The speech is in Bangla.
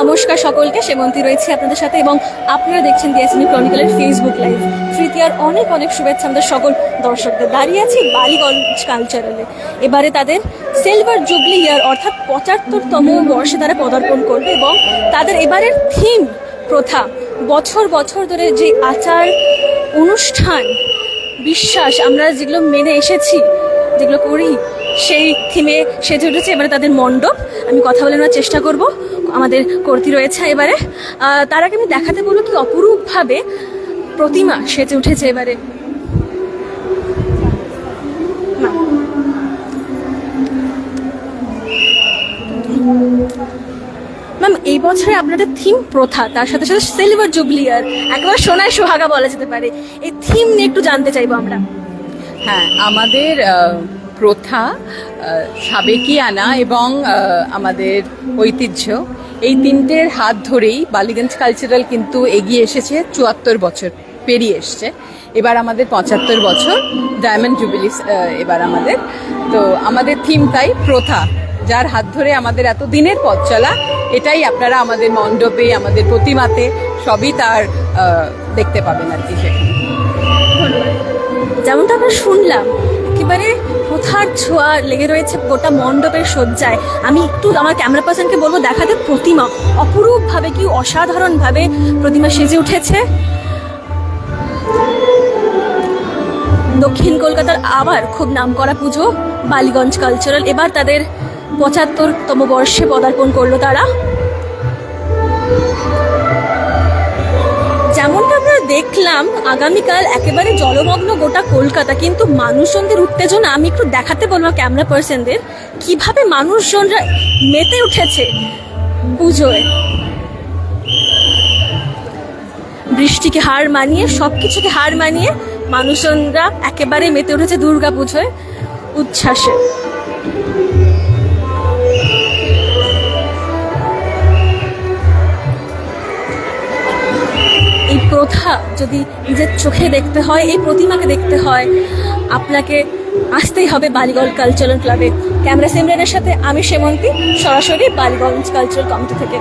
নমস্কার সকলকে, সেমন্তী রয়েছে আপনাদের সাথে এবং আপনারা দেখছেন ডিএসএনই ক্রনিকলের ফেসবুক লাইভ। তৃতীয়ার অনেক অনেক শুভেচ্ছা আমাদের সকল দর্শকদের। দাঁড়িয়ে আছি বালিগঞ্জ কালচারালে। এবারে তাদের সিলভার জুবলি ইয়ার অর্থাৎ ৭৫তম বর্ষে তারা পদার্পণ করবে এবং তাদের এবারের থিম প্রথা, বছর বছর ধরে যে আচার অনুষ্ঠান বিশ্বাস আমরা যেগুলো মেনে এসেছি, যেগুলো করি, সেই থিমে সেজে উঠেছে এবারে তাদের মণ্ডপ। আমি কথা বলে নেওয়ার চেষ্টা করব, আমাদের কর্তৃ রয়েছে এবারে। তার আগে আমি দেখাতে বলবো কি অপরূপভাবে প্রতিমা সেজে উঠেছে এবারে। ম্যাম, এই বছরে আপনাদের থিম প্রথা, তার সাথে সাথে সিলভার জুবলি ইয়ার, একেবারে সোনায় সোহাগা বলা যেতে পারে। এই থিম নিয়ে একটু জানতে চাইবো আমরা। হ্যাঁ, আমাদের প্রথা, সাবেকিয়ানা এবং আমাদের ঐতিহ্য, এই তিনটের হাত ধরেই বালিগঞ্জ কালচারাল কিন্তু এগিয়ে এসেছে। ৭৪ বছর পেরিয়ে এসছে। এবার আমাদের ৭৫ বছর, ডায়মন্ড জুবিলি এবার আমাদের। তো আমাদের থিম তাই প্রথা, যার হাত ধরে আমাদের এত দিনের পথ চলা। এটাই আপনারা আমাদের মণ্ডপে, আমাদের প্রতিমাতে সবই তার দেখতে পাবেন আর কি সেখানে। যেমনটা আমরা শুনলাম, একেবারে প্রথার ছোঁয়া লেগে রয়েছে গোটা মণ্ডপের সজ্জায়। আমি একটু আমার ক্যামেরা পার্সনকে বলবো দেখাতে প্রতিমা, অপরূপভাবে কি অসাধারণভাবে প্রতিমা সেজে উঠেছে। দক্ষিণ কলকাতার আবার খুব নামকরা পুজো বালিগঞ্জ কালচারাল, এবার তাদের ৭৫তম বর্ষে পদার্পণ করলো তারা। যেমনটা আমরা দেখলাম, আগামীকাল একেবারে জলমগ্ন গোটা কলকাতা, কিন্তু মানুষজনদের উত্তেজনা আমি একটু দেখাতে বলবো ক্যামেরা পার্সনদের, কিভাবে মানুষজনরা মেতে উঠেছে পুজোয়। বৃষ্টিকে হার মানিয়ে, সবকিছুকে হার মানিয়ে মানুষজনরা একেবারে মেতে উঠেছে দুর্গা পুজোয় উচ্ছ্বাসে। এই প্রথা যদি নিজের চোখে দেখতে হয়, এই প্রতিমাকে দেখতে হয়, আপনাকে আসতেই হবে বালিগঞ্জ কালচারাল ক্লাবে। ক্যামেরা সিমরানের সাথে আমি সেমন্তী, সরাসরি বালিগঞ্জ কালচারাল কমিটি থেকে।